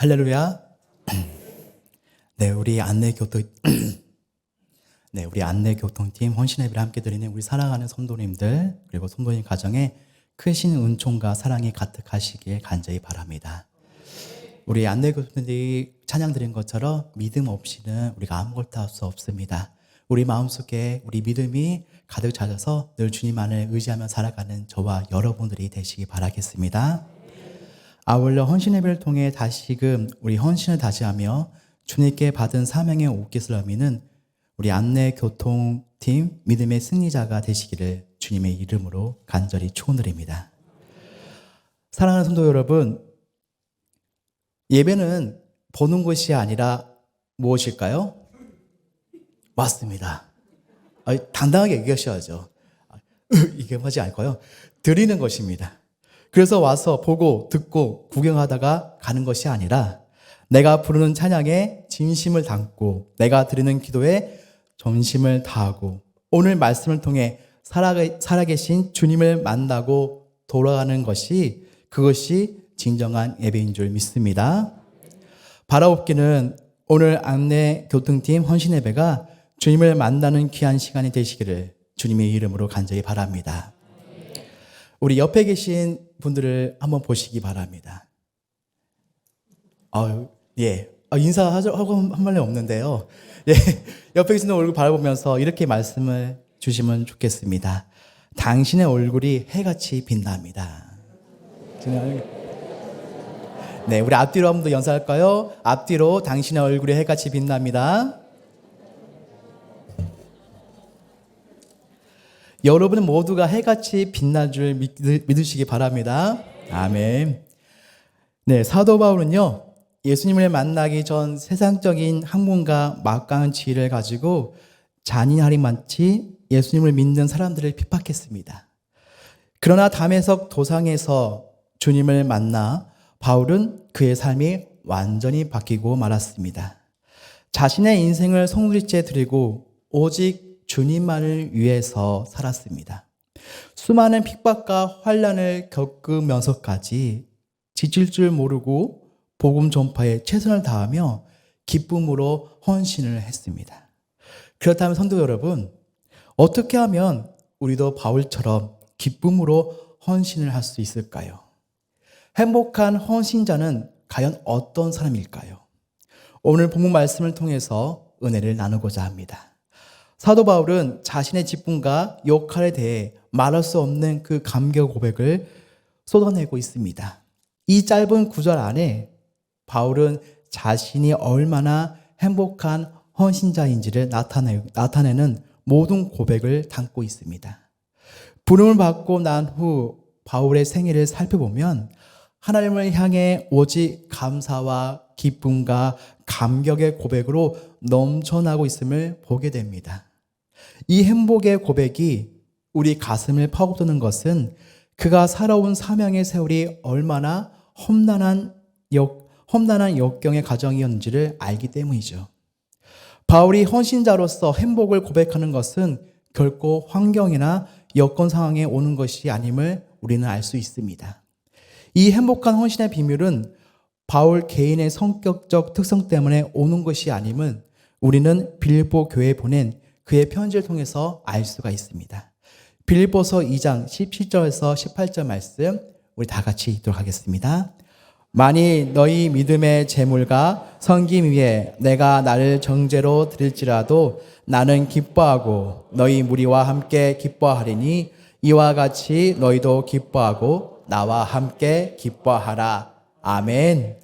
할렐루야. 네, 우리 안내교통팀 헌신예배를 함께 드리는 우리 사랑하는 성도님들, 그리고 성도님 가정에 크신 은총과 사랑이 가득하시길 간절히 바랍니다. 우리 안내교통들이 찬양 드린 것처럼 믿음 없이는 우리가 아무것도 할 수 없습니다. 우리 마음속에 우리 믿음이 가득 차져서 늘 주님만을 의지하며 살아가는 저와 여러분들이 되시기 바라겠습니다. 아울러 헌신예배를 통해 다시금 우리 헌신을 다지하며 주님께 받은 사명의 옷깃을 나미는 우리 안내교통팀 믿음의 승리자가 되시기를 주님의 이름으로 간절히 축원드립니다. 사랑하는 성도 여러분, 예배는 보는 것이 아니라 무엇일까요? 맞습니다. 당당하게 얘기하셔야죠. 이게 뭐지 않고요. 드리는 것입니다. 그래서 와서 보고 듣고 구경하다가 가는 것이 아니라 내가 부르는 찬양에 진심을 담고 내가 드리는 기도에 전심을 다하고 오늘 말씀을 통해 살아계신 주님을 만나고 돌아가는 것이 그것이 진정한 예배인 줄 믿습니다. 바라옵기는 오늘 안내교통팀 헌신예배가 주님을 만나는 귀한 시간이 되시기를 주님의 이름으로 간절히 바랍니다. 우리 옆에 계신 분들을 한번 보시기 바랍니다. 인사하고 한 말이 없는데요. 옆에 계신 얼굴 바라보면서 이렇게 말씀을 주시면 좋겠습니다. 당신의 얼굴이 해같이 빛납니다. 네, 우리 앞뒤로 한번 더 연사할까요? 앞뒤로 당신의 얼굴이 해같이 빛납니다. 여러분 모두가 해같이 빛날 줄 믿으시기 바랍니다. 아멘. 네, 사도 바울은요, 예수님을 만나기 전 세상적인 학문과 막강한 지혜를 가지고 잔인하리만치 예수님을 믿는 사람들을 핍박했습니다. 그러나 담에석 도상에서 주님을 만나 바울은 그의 삶이 완전히 바뀌고 말았습니다. 자신의 인생을 송두리째 드리고 오직 주님만을 위해서 살았습니다. 수많은 핍박과 환난을 겪으면서까지 지칠 줄 모르고 복음 전파에 최선을 다하며 기쁨으로 헌신을 했습니다. 그렇다면 성도 여러분, 어떻게 하면 우리도 바울처럼 기쁨으로 헌신을 할 수 있을까요? 행복한 헌신자는 과연 어떤 사람일까요? 오늘 본문 말씀을 통해서 은혜를 나누고자 합니다. 사도 바울은 자신의 기쁨과 역할에 대해 말할 수 없는 그 감격 고백을 쏟아내고 있습니다. 이 짧은 구절 안에 바울은 자신이 얼마나 행복한 헌신자인지를 나타내는 모든 고백을 담고 있습니다. 부름을 받고 난 후 바울의 생애를 살펴보면 하나님을 향해 오직 감사와 기쁨과 감격의 고백으로 넘쳐나고 있음을 보게 됩니다. 이 행복의 고백이 우리 가슴을 파고드는 것은 그가 살아온 사명의 세월이 얼마나 험난한 역경의 과정이었는지를 알기 때문이죠. 바울이 헌신자로서 행복을 고백하는 것은 결코 환경이나 여건 상황에 오는 것이 아님을 우리는 알 수 있습니다. 이 행복한 헌신의 비밀은 바울 개인의 성격적 특성 때문에 오는 것이 아님은 우리는 빌립보 교회에 보낸 그의 편지를 통해서 알 수가 있습니다. 빌립보서 2장 17절에서 18절 말씀 우리 다 같이 읽도록 하겠습니다. 만일 너희 믿음의 재물과 섬김 위에 내가 나를 정죄로 드릴지라도 나는 기뻐하고 너희 무리와 함께 기뻐하리니 이와 같이 너희도 기뻐하고 나와 함께 기뻐하라. 아멘.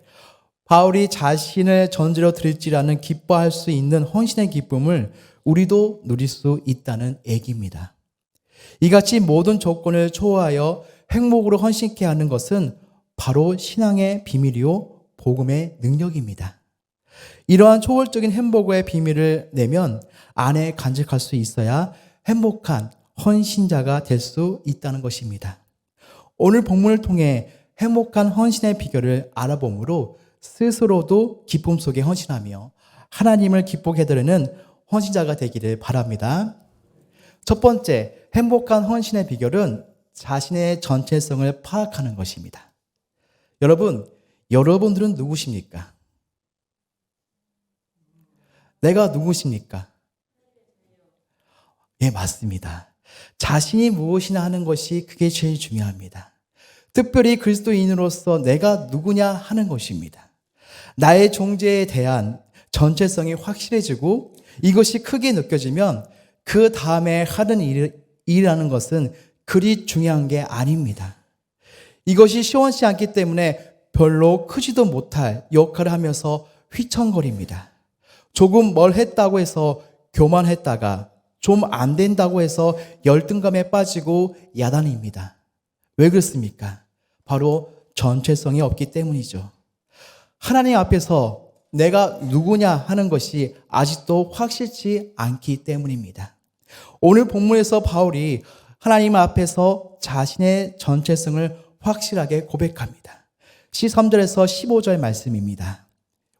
바울이 자신을 전제로 드릴지라는 기뻐할 수 있는 헌신의 기쁨을 우리도 누릴 수 있다는 얘기입니다. 이같이 모든 조건을 초월하여 행복으로 헌신케 하는 것은 바로 신앙의 비밀이요 복음의 능력입니다. 이러한 초월적인 행복의 비밀을 내면 안에 간직할 수 있어야 행복한 헌신자가 될 수 있다는 것입니다. 오늘 본문을 통해 행복한 헌신의 비결을 알아보므로 스스로도 기쁨 속에 헌신하며 하나님을 기쁘게 해드리는 헌신자가 되기를 바랍니다. 첫 번째, 행복한 헌신의 비결은 자신의 전체성을 파악하는 것입니다. 여러분, 여러분들은 누구십니까? 내가 누구십니까? 예, 맞습니다. 자신이 무엇이나 하는 것이 그게 제일 중요합니다. 특별히 그리스도인으로서 내가 누구냐 하는 것입니다. 나의 존재에 대한 전체성이 확실해지고 이것이 크게 느껴지면 그 다음에 하는 일이라는 것은 그리 중요한 게 아닙니다. 이것이 시원치 않기 때문에 별로 크지도 못할 역할을 하면서 휘청거립니다. 조금 뭘 했다고 해서 교만했다가 좀 안 된다고 해서 열등감에 빠지고 야단입니다. 왜 그렇습니까? 바로 전체성이 없기 때문이죠. 하나님 앞에서 내가 누구냐 하는 것이 아직도 확실치 않기 때문입니다. 오늘 본문에서 바울이 하나님 앞에서 자신의 전체성을 확실하게 고백합니다. 13절에서 15절 말씀입니다.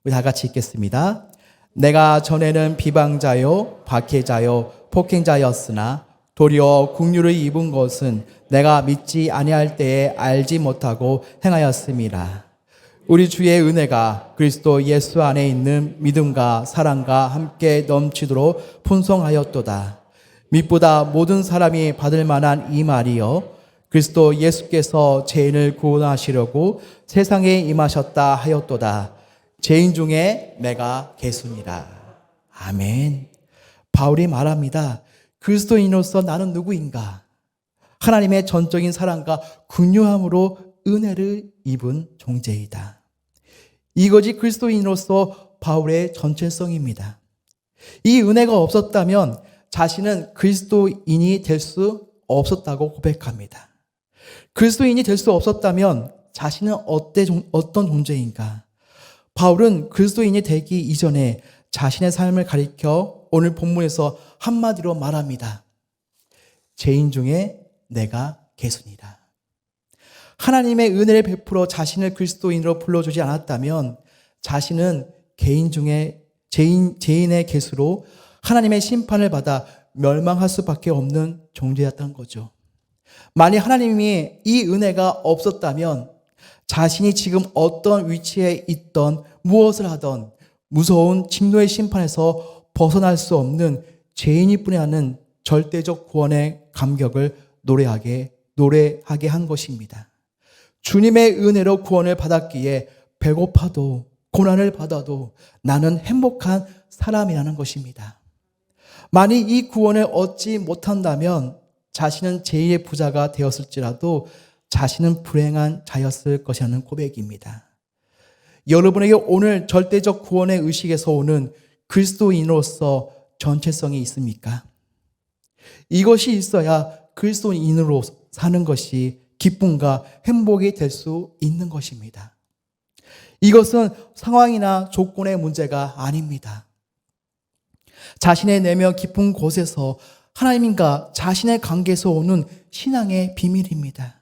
우리 다 같이 읽겠습니다. 내가 전에는 비방자요, 박해자요, 폭행자였으나 도리어 긍휼을 입은 것은 내가 믿지 아니할 때에 알지 못하고 행하였음이라. 우리 주의 은혜가 그리스도 예수 안에 있는 믿음과 사랑과 함께 넘치도록 풍성하였도다. 믿보다 모든 사람이 받을 만한 이 말이요 그리스도 예수께서 죄인을 구원하시려고 세상에 임하셨다 하였도다. 죄인 중에 내가 개수니라. 아멘. 바울이 말합니다. 그리스도인으로서 나는 누구인가? 하나님의 전적인 사랑과 긍휼함으로 은혜를 입은 존재이다. 이것이 그리스도인으로서 바울의 전체성입니다. 이 은혜가 없었다면 자신은 그리스도인이 될 수 없었다고 고백합니다. 그리스도인이 될 수 없었다면 자신은 어떤 존재인가? 바울은 그리스도인이 되기 이전에 자신의 삶을 가리켜 오늘 본문에서 한마디로 말합니다. 죄인 중에 내가 개수니라. 하나님의 은혜를 베풀어 자신을 그리스도인으로 불러주지 않았다면 자신은 개인 중에 죄인의 개수로 하나님의 심판을 받아 멸망할 수밖에 없는 존재였던 거죠. 만약 하나님이 이 은혜가 없었다면 자신이 지금 어떤 위치에 있던 무엇을 하던 무서운 진노의 심판에서 벗어날 수 없는 죄인이 뿐이 아는 절대적 구원의 감격을 노래하게 한 것입니다. 주님의 은혜로 구원을 받았기에 배고파도 고난을 받아도 나는 행복한 사람이라는 것입니다. 만약 이 구원을 얻지 못한다면 자신은 제2의 부자가 되었을지라도 자신은 불행한 자였을 것이라는 고백입니다. 여러분에게 오늘 절대적 구원의 의식에서 오는 그리스도인으로서 전체성이 있습니까? 이것이 있어야 그리스도인으로 사는 것이 기쁨과 행복이 될 수 있는 것입니다. 이것은 상황이나 조건의 문제가 아닙니다. 자신의 내면 깊은 곳에서 하나님과 자신의 관계에서 오는 신앙의 비밀입니다.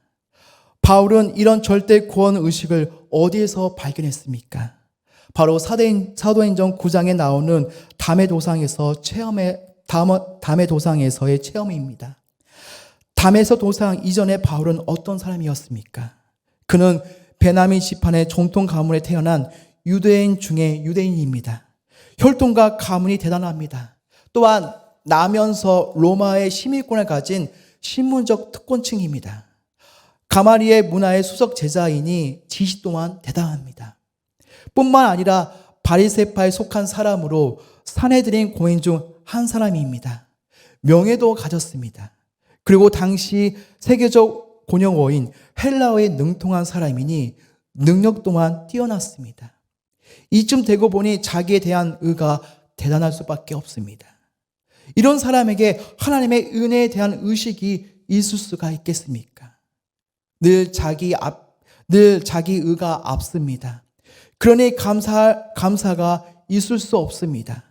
바울은 이런 절대 구원 의식을 어디에서 발견했습니까? 바로 사도행전 9장에 나오는 담의 도상에서의 체험입니다. 담에서 도상 이전에 바울은 어떤 사람이었습니까? 그는 베냐민 지파의 정통 가문에 태어난 유대인 중에 유대인입니다. 혈통과 가문이 대단합니다. 또한 나면서 로마의 시민권을 가진 신분적 특권층입니다. 가마리의 문화의 수석 제자이니 지식 또한 대단합니다. 뿐만 아니라 바리새파에 속한 사람으로 산헤드린 고인 중 한 사람입니다. 명예도 가졌습니다. 그리고 당시 세계적 권영어인 헬라어에 능통한 사람이니 능력 또한 뛰어났습니다. 이쯤 되고 보니 자기에 대한 의가 대단할 수밖에 없습니다. 이런 사람에게 하나님의 은혜에 대한 의식이 있을 수가 있겠습니까? 늘 자기 의가 앞섭니다. 그러니 감사가 있을 수 없습니다.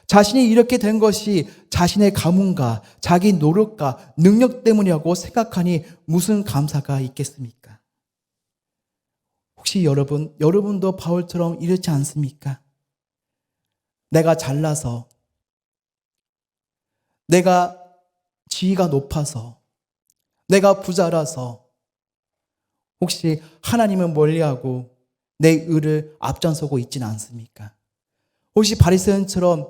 자신이 이렇게 된 것이 자신의 가문과 자기 노력과 능력 때문이라고 생각하니 무슨 감사가 있겠습니까? 혹시 여러분도 바울처럼 이렇지 않습니까? 내가 잘나서, 내가 지위가 높아서, 내가 부자라서 혹시 하나님은 멀리하고 내 의를 앞장서고 있지는 않습니까? 혹시 바리새인처럼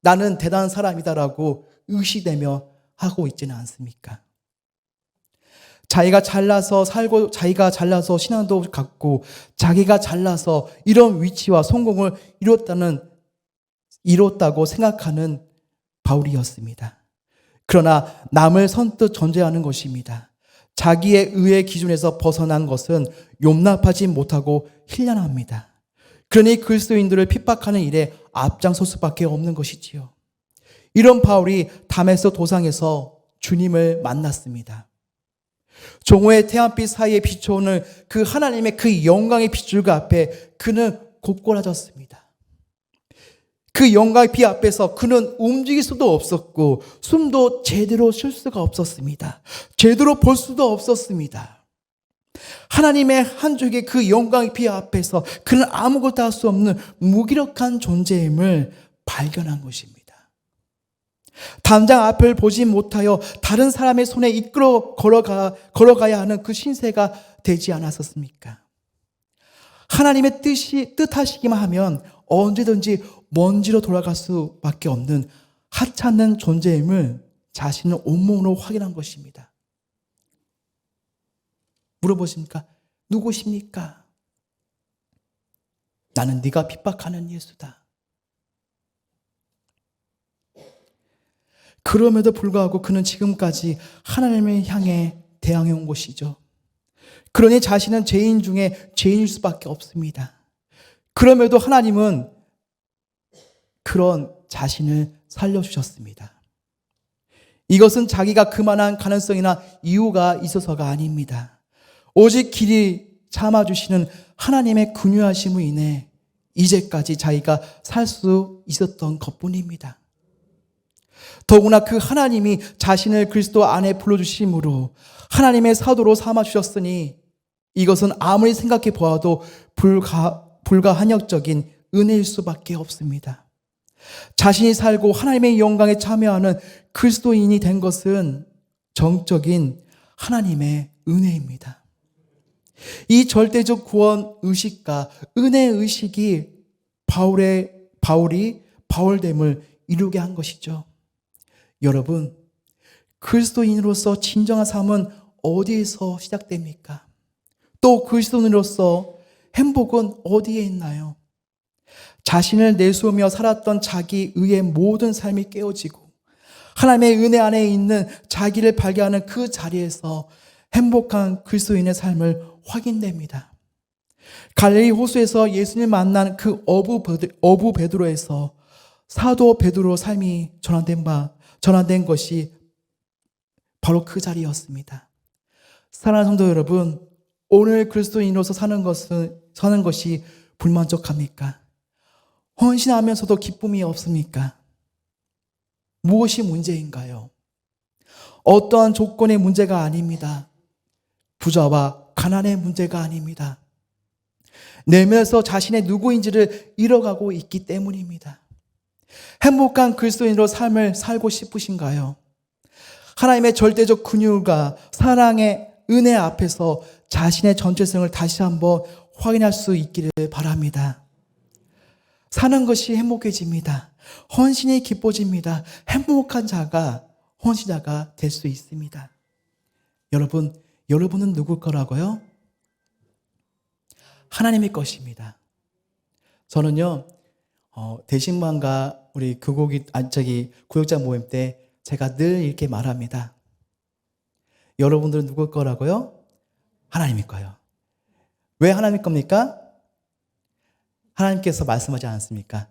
나는 대단한 사람이다라고 의식되며 하고 있지는 않습니까? 자기가 잘나서 살고, 자기가 잘나서 신앙도 갖고, 자기가 잘나서 이런 위치와 성공을 이뤘다고 생각하는 바울이었습니다. 그러나 남을 선뜻 전제하는 것입니다. 자기의 의의 기준에서 벗어난 것은 용납하지 못하고 힐난합니다. 그러니 그리스도인들을 핍박하는 일에 앞장설 수밖에 없는 것이지요. 이런 바울이 다메섹 도상에서 주님을 만났습니다. 종호의 태양빛 사이에 비춰오는 그 하나님의 그 영광의 빛줄과 앞에 그는 곧골아졌습니다. 그 영광의 빛 앞에서 그는 움직일 수도 없었고 숨도 제대로 쉴 수가 없었습니다. 제대로 볼 수도 없었습니다. 하나님의 한 줄기 그 영광의 빛 앞에서 그는 아무것도 할 수 없는 무기력한 존재임을 발견한 것입니다. 당장 앞을 보지 못하여 다른 사람의 손에 이끌어 걸어가야 하는 그 신세가 되지 않았었습니까? 하나님의 뜻하시기만 하면 언제든지 먼지로 돌아갈 수밖에 없는 하찮은 존재임을 자신은 온몸으로 확인한 것입니다. 물어보십니까? 누구십니까? 나는 네가 핍박하는 예수다. 그럼에도 불구하고 그는 지금까지 하나님을 향해 대항해 온 것이죠. 그러니 자신은 죄인 중에 죄인일 수밖에 없습니다. 그럼에도 하나님은 그런 자신을 살려주셨습니다. 이것은 자기가 그만한 가능성이나 이유가 있어서가 아닙니다. 오직 길이 참아주시는 하나님의 긍휼하심으로 인해 이제까지 자기가 살 수 있었던 것뿐입니다. 더구나 그 하나님이 자신을 그리스도 안에 불러주심으로 하나님의 사도로 삼아주셨으니 이것은 아무리 생각해 보아도 불가한역적인 은혜일 수밖에 없습니다. 자신이 살고 하나님의 영광에 참여하는 그리스도인이 된 것은 정적인 하나님의 은혜입니다. 이 절대적 구원 의식과 은혜 의식이 바울이 바울됨을 이루게 한 것이죠. 여러분, 그리스도인으로서 진정한 삶은 어디에서 시작됩니까? 또 그리스도인으로서 행복은 어디에 있나요? 자신을 내세우며 살았던 자기 의의 모든 삶이 깨어지고 하나님의 은혜 안에 있는 자기를 발견하는 그 자리에서 행복한 그리스도인의 삶을 확인됩니다. 갈릴리 호수에서 예수님을 만난 그 어부 베드로에서 사도 베드로 삶이 전환된 것이 바로 그 자리였습니다. 사랑하는 성도 여러분, 오늘 그리스도인으로서 사는 것이 불만족합니까? 헌신하면서도 기쁨이 없습니까? 무엇이 문제인가요? 어떠한 조건의 문제가 아닙니다. 부자와 가난의 문제가 아닙니다. 내면에서 자신의 누구인지를 잃어가고 있기 때문입니다. 행복한 그리스도인으로 삶을 살고 싶으신가요? 하나님의 절대적 긍휼과 사랑의 은혜 앞에서 자신의 전체성을 다시 한번 확인할 수 있기를 바랍니다. 사는 것이 행복해집니다. 헌신이 기뻐집니다. 행복한 자가 헌신자가 될 수 있습니다. 여러분은 누굴 거라고요? 하나님의 것입니다. 저는요, 대신만과 우리 구역자 모임 때 제가 늘 이렇게 말합니다. 여러분들은 누굴 거라고요? 하나님의 거요. 왜 하나님의 겁니까? 하나님께서 말씀하지 않습니까?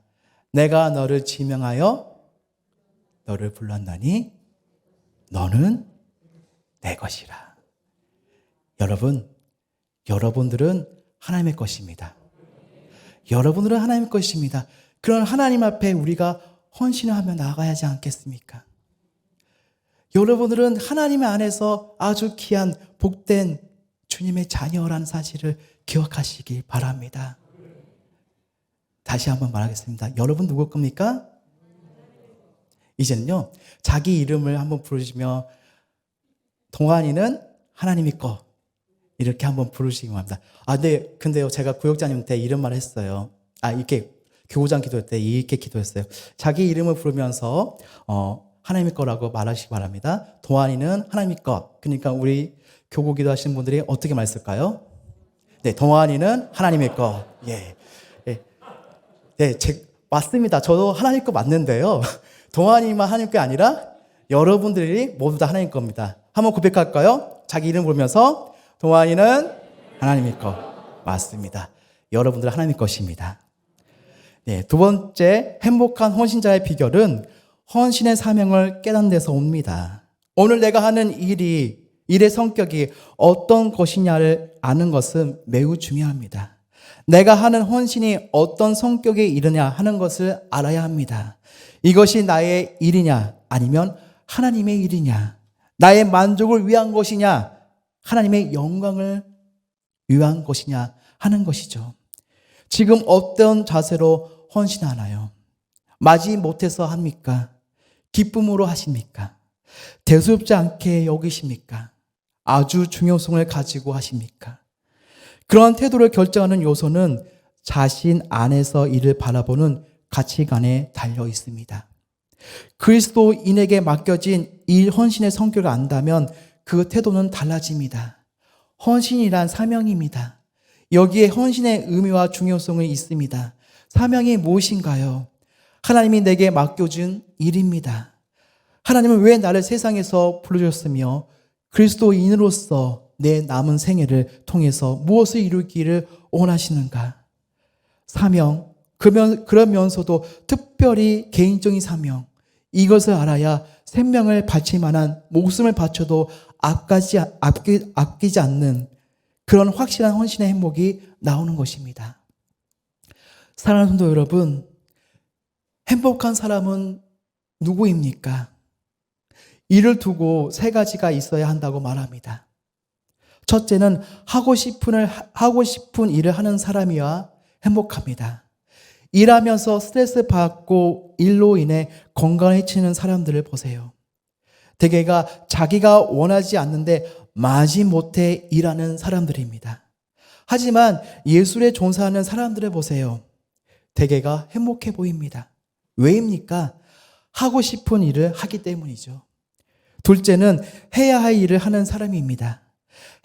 내가 너를 지명하여 너를 불렀나니 너는 내 것이라. 여러분들은 하나님의 것입니다. 여러분들은 하나님의 것입니다. 그런 하나님 앞에 우리가 헌신을 하며 나아가야 하지 않겠습니까? 여러분들은 하나님 안에서 아주 귀한 복된 주님의 자녀라는 사실을 기억하시길 바랍니다. 다시 한번 말하겠습니다. 여러분 누굴 겁니까? 이제는요, 자기 이름을 한번 부르시며 동환이는 하나님의 거, 이렇게 한번 부르시기 바랍니다. 네, 근데요, 제가 구역장님한테 이런 말을 했어요. 이렇게 교구장 기도할 때 이렇게 기도했어요. 자기 이름을 부르면서 하나님의 거라고 말하시기 바랍니다. 동환이는 하나님의 거. 그러니까 우리 교구 기도하시는 분들이 어떻게 말했을까요? 네, 동환이는 하나님의 거. 예. 네, 맞습니다. 저도 하나님 거 맞는데요. 동환이만 하나님 게 아니라 여러분들이 모두 다 하나님 겁니다. 한번 고백할까요? 자기 이름 부르면서 동환이는 하나님의 거. 맞습니다. 여러분들 하나님의 것입니다. 네, 두 번째 행복한 헌신자의 비결은 헌신의 사명을 깨닫는 데서 옵니다. 오늘 내가 하는 일의 성격이 어떤 것이냐를 아는 것은 매우 중요합니다. 내가 하는 헌신이 어떤 성격의 일이냐 하는 것을 알아야 합니다. 이것이 나의 일이냐 아니면 하나님의 일이냐, 나의 만족을 위한 것이냐 하나님의 영광을 위한 것이냐 하는 것이죠. 지금 어떤 자세로 헌신하나요? 맞이 못해서 합니까? 기쁨으로 하십니까? 대수롭지 않게 여기십니까? 아주 중요성을 가지고 하십니까? 그러한 태도를 결정하는 요소는 자신 안에서 이를 바라보는 가치관에 달려 있습니다. 그리스도인에게 맡겨진 일 헌신의 성격을 안다면 그 태도는 달라집니다. 헌신이란 사명입니다. 여기에 헌신의 의미와 중요성이 있습니다. 사명이 무엇인가요? 하나님이 내게 맡겨준 일입니다. 하나님은 왜 나를 세상에서 불러주셨으며 그리스도인으로서 내 남은 생애를 통해서 무엇을 이루기를 원하시는가? 사명, 그러면서도 특별히 개인적인 사명, 이것을 알아야 생명을 바칠 만한 목숨을 바쳐도 아끼지 않는 그런 확실한 헌신의 행복이 나오는 것입니다. 사랑하는 성도 여러분, 행복한 사람은 누구입니까? 이를 두고 세 가지가 있어야 한다고 말합니다. 첫째는 하고 싶은 일을 하는 사람이야 행복합니다. 일하면서 스트레스 받고 일로 인해 건강을 해치는 사람들을 보세요. 대개가 자기가 원하지 않는데 마지못해 일하는 사람들입니다. 하지만 예술에 종사하는 사람들을 보세요. 대개가 행복해 보입니다. 왜입니까? 하고 싶은 일을 하기 때문이죠. 둘째는 해야 할 일을 하는 사람입니다.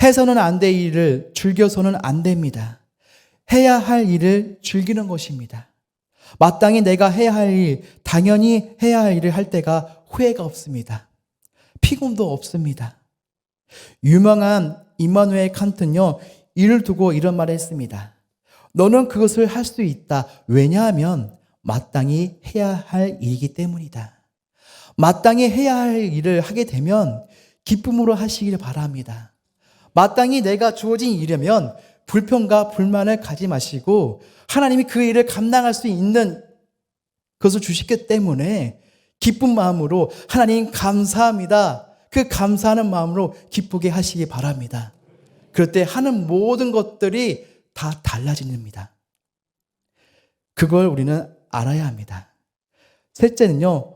해서는 안 될 일을 즐겨서는 안 됩니다. 해야 할 일을 즐기는 것입니다. 마땅히 내가 해야 할 일, 당연히 해야 할 일을 할 때가 후회가 없습니다. 피곤도 없습니다. 유명한 임마누엘 칸트는요, 이를 두고 이런 말을 했습니다. 너는 그것을 할 수 있다. 왜냐하면 마땅히 해야 할 일이기 때문이다. 마땅히 해야 할 일을 하게 되면 기쁨으로 하시길 바랍니다. 마땅히 내가 주어진 일이면 불평과 불만을 가지 마시고 하나님이 그 일을 감당할 수 있는 것을 주시기 때문에 기쁜 마음으로 하나님 감사합니다. 그 감사하는 마음으로 기쁘게 하시기 바랍니다. 그럴 때 하는 모든 것들이 다 달라집니다. 그걸 우리는 알아야 합니다. 셋째는요,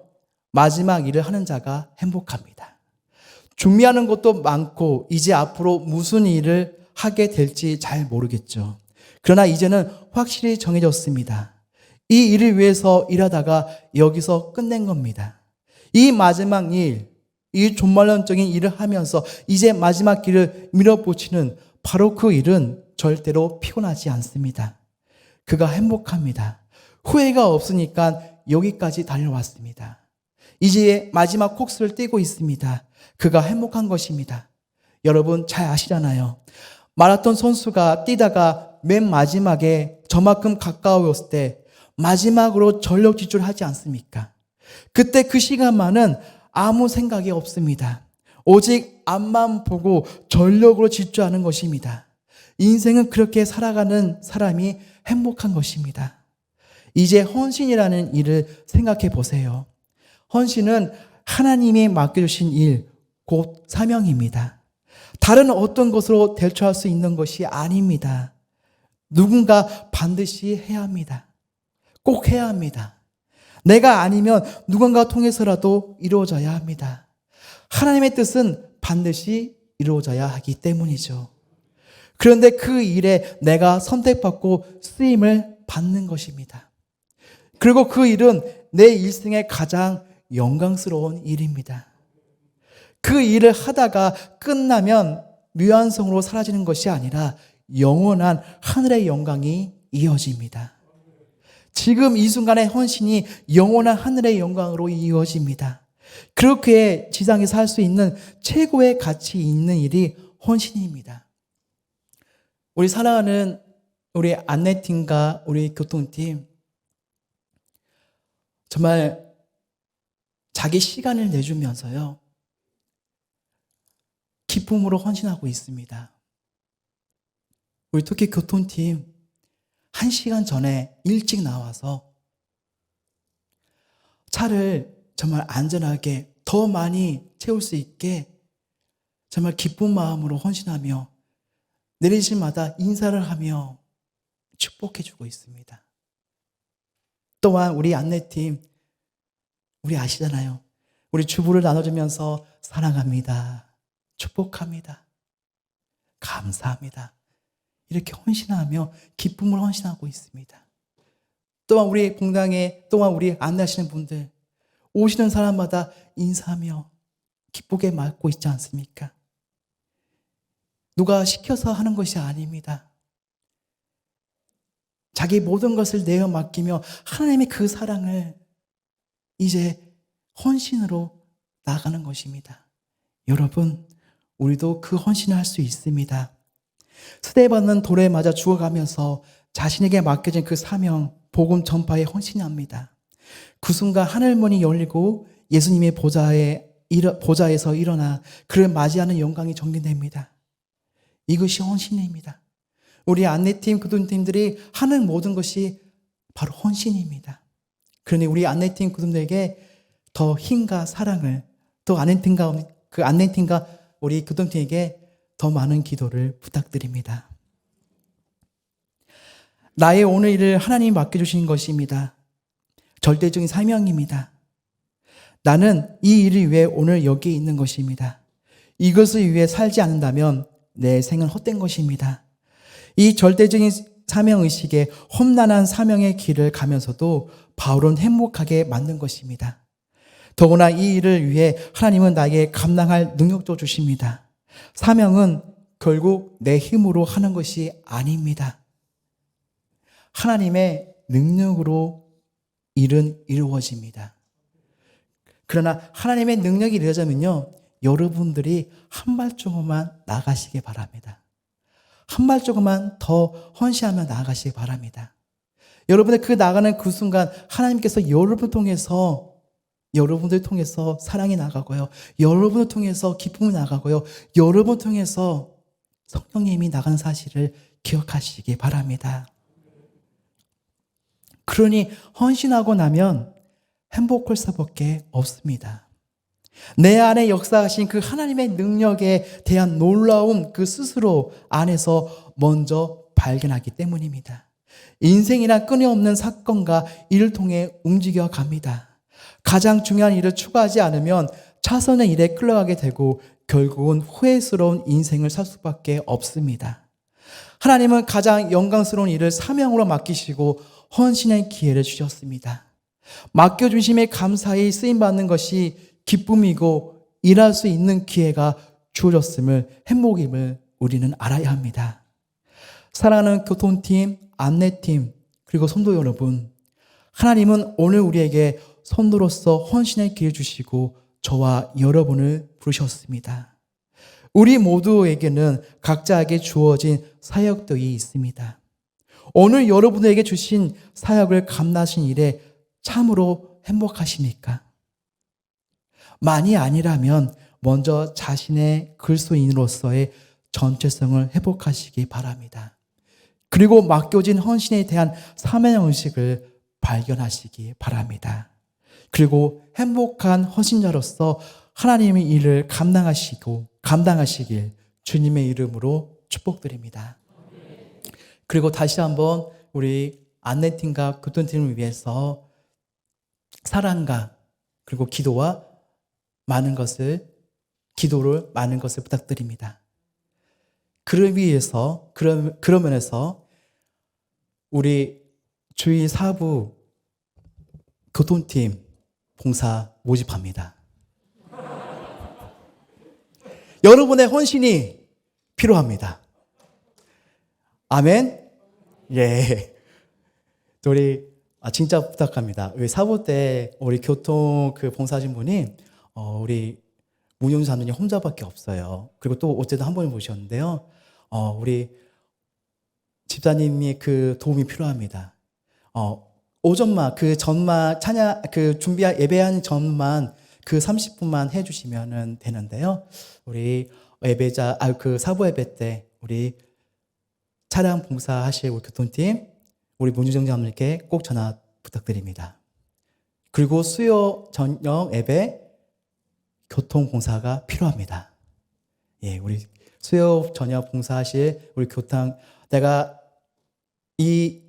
마지막 일을 하는 자가 행복합니다. 준비하는 것도 많고 이제 앞으로 무슨 일을 하게 될지 잘 모르겠죠. 그러나 이제는 확실히 정해졌습니다. 이 일을 위해서 일하다가 여기서 끝낸 겁니다. 이 마지막 일, 이 존말론적인 일을 하면서 이제 마지막 길을 밀어붙이는 바로 그 일은 절대로 피곤하지 않습니다. 그가 행복합니다. 후회가 없으니까 여기까지 달려왔습니다. 이제 마지막 코스를 뛰고 있습니다. 그가 행복한 것입니다. 여러분 잘 아시잖아요. 마라톤 선수가 뛰다가 맨 마지막에 저만큼 가까웠을 때 마지막으로 전력 질주를 하지 않습니까? 그때 그 시간만은 아무 생각이 없습니다. 오직 앞만 보고 전력으로 질주하는 것입니다. 인생은 그렇게 살아가는 사람이 행복한 것입니다. 이제 헌신이라는 일을 생각해 보세요. 헌신은 하나님이 맡겨주신 일, 곧 사명입니다. 다른 어떤 것으로 대처할 수 있는 것이 아닙니다. 누군가 반드시 해야 합니다. 꼭 해야 합니다. 내가 아니면 누군가 통해서라도 이루어져야 합니다. 하나님의 뜻은 반드시 이루어져야 하기 때문이죠. 그런데 그 일에 내가 선택받고 쓰임을 받는 것입니다. 그리고 그 일은 내 일생의 가장 영광스러운 일입니다. 그 일을 하다가 끝나면 뮤한성으로 사라지는 것이 아니라 영원한 하늘의 영광이 이어집니다. 지금 이 순간의 헌신이 영원한 하늘의 영광으로 이어집니다. 그렇게 지상에서 할 수 있는 최고의 가치 있는 일이 헌신입니다. 우리 사랑하는 우리 안내팀과 우리 교통팀, 정말 자기 시간을 내주면서요, 기쁨으로 헌신하고 있습니다. 우리 특히 교통팀 1시간 전에 일찍 나와서 차를 정말 안전하게 더 많이 채울 수 있게 정말 기쁜 마음으로 헌신하며 내리실마다 인사를 하며 축복해주고 있습니다. 또한 우리 안내팀, 우리 아시잖아요. 우리 주부를 나눠주면서 사랑합니다, 축복합니다, 감사합니다, 이렇게 헌신하며 기쁨을 헌신하고 있습니다. 또한 우리 공당에, 또한 우리 안내하시는 분들, 오시는 사람마다 인사하며 기쁘게 맞고 있지 않습니까? 누가 시켜서 하는 것이 아닙니다. 자기 모든 것을 내어 맡기며 하나님의 그 사랑을 이제 헌신으로 나가는 것입니다. 여러분, 우리도 그 헌신을 할 수 있습니다. 스테반은 돌에 맞아 죽어가면서 자신에게 맡겨진 그 사명, 복음 전파에 헌신합니다. 그 순간 하늘문이 열리고 예수님의 보좌에서 일어나 그를 맞이하는 영광이 전개됩니다. 이것이 헌신입니다. 우리 안내팀, 교통팀들이 하는 모든 것이 바로 헌신입니다. 그러니 우리 안내팀, 교통들에게 더 힘과 사랑을, 또 안내팀과 우리 교통팀에게 더 많은 기도를 부탁드립니다. 나의 오늘 일을 하나님이 맡겨주신 것입니다. 절대적인 사명입니다. 나는 이 일을 위해 오늘 여기에 있는 것입니다. 이것을 위해 살지 않는다면 내 생은 헛된 것입니다. 이 절대적인 사명의식에 험난한 사명의 길을 가면서도 바울은 행복하게 만든 것입니다. 더구나 이 일을 위해 하나님은 나에게 감당할 능력도 주십니다. 사명은 결국 내 힘으로 하는 것이 아닙니다. 하나님의 능력으로 일은 이루어집니다. 그러나 하나님의 능력이 이루어지면요, 여러분들이 한 발조금만 나아가시기 바랍니다. 한 발조금만 더 헌신하며 나아가시기 바랍니다. 여러분들 그 나가는 그 순간 하나님께서 여러분들 통해서 사랑이 나가고요, 여러분을 통해서 기쁨이 나가고요, 여러분을 통해서 성령님이 나가는 사실을 기억하시기 바랍니다. 그러니 헌신하고 나면 행복할 수밖에 없습니다. 내 안에 역사하신 그 하나님의 능력에 대한 놀라움, 그 스스로 안에서 먼저 발견하기 때문입니다. 인생이란 끊임없는 사건과 일을 통해 움직여 갑니다. 가장 중요한 일을 추구하지 않으면 차선의 일에 끌려가게 되고 결국은 후회스러운 인생을 살 수밖에 없습니다. 하나님은 가장 영광스러운 일을 사명으로 맡기시고 헌신의 기회를 주셨습니다. 맡겨주심에 감사히 쓰임받는 것이 기쁨이고 일할 수 있는 기회가 주어졌음을, 행복임을 우리는 알아야 합니다. 사랑하는 교통팀, 안내팀, 그리고 성도 여러분, 하나님은 오늘 우리에게 성도로서 헌신의 기회를 주시고 저와 여러분을 부르셨습니다. 우리 모두에게는 각자에게 주어진 사역들이 있습니다. 오늘 여러분에게 주신 사역을 감당하신 일에 참으로 행복하십니까? 만이 아니라면 먼저 자신의 그리스도인으로서의 전체성을 회복하시기 바랍니다. 그리고 맡겨진 헌신에 대한 사명의식을 발견하시기 바랍니다. 그리고 행복한 헌신자로서 하나님의 일을 감당하시길 주님의 이름으로 축복드립니다. 그리고 다시 한번 우리 안내팀과 교통팀을 위해서 사랑과 그리고 기도를 많은 것을 부탁드립니다. 그런 면에서 우리 주의 사부 교통팀 봉사 모집합니다. 여러분의 헌신이 필요합니다. 아멘? 예. 우리, 진짜 부탁합니다. 우리 사부 때 우리 교통 봉사하신 분이, 우리 문용주 장로님 혼자밖에 없어요. 그리고 또 어쨌든 한 분을 모셨는데요. 우리 집사님이 도움이 필요합니다. 오전만, 전만, 예배한 전만 30분만 해주시면 되는데요. 우리 사부 예배 때 우리 차량 봉사하실 우리 교통팀, 우리 문주정장님께 꼭 전화 부탁드립니다. 그리고 수요 저녁 예배 교통봉사가 필요합니다. 예, 우리 수요 저녁 봉사하실 우리 내가 이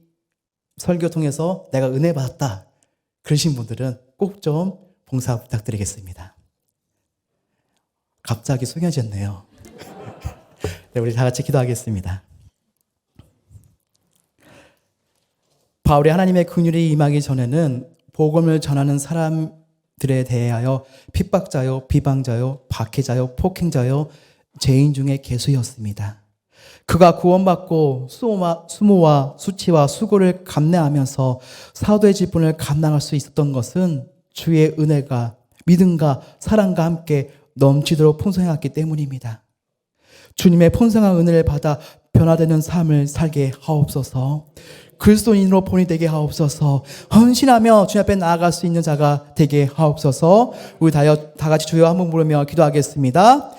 설교 통해서 내가 은혜 받았다 그러신 분들은 꼭 좀 봉사 부탁드리겠습니다. 갑자기 숙여졌네요. 네, 우리 다 같이 기도하겠습니다. 바울이 하나님의 긍휼이 임하기 전에는 복음을 전하는 사람들에 대하여 핍박자요, 비방자요, 박해자요, 폭행자요, 죄인 중에 괴수였습니다. 그가 구원받고 수모와 수치와 수고를 감내하면서 사도의 직분을 감당할 수 있었던 것은 주의 은혜가 믿음과 사랑과 함께 넘치도록 풍성했기 때문입니다. 주님의 풍성한 은혜를 받아 변화되는 삶을 살게 하옵소서. 그리스도인으로 본이 되게 하옵소서. 헌신하며 주님 앞에 나아갈 수 있는 자가 되게 하옵소서. 우리 다 같이 주여 한번 부르며 기도하겠습니다.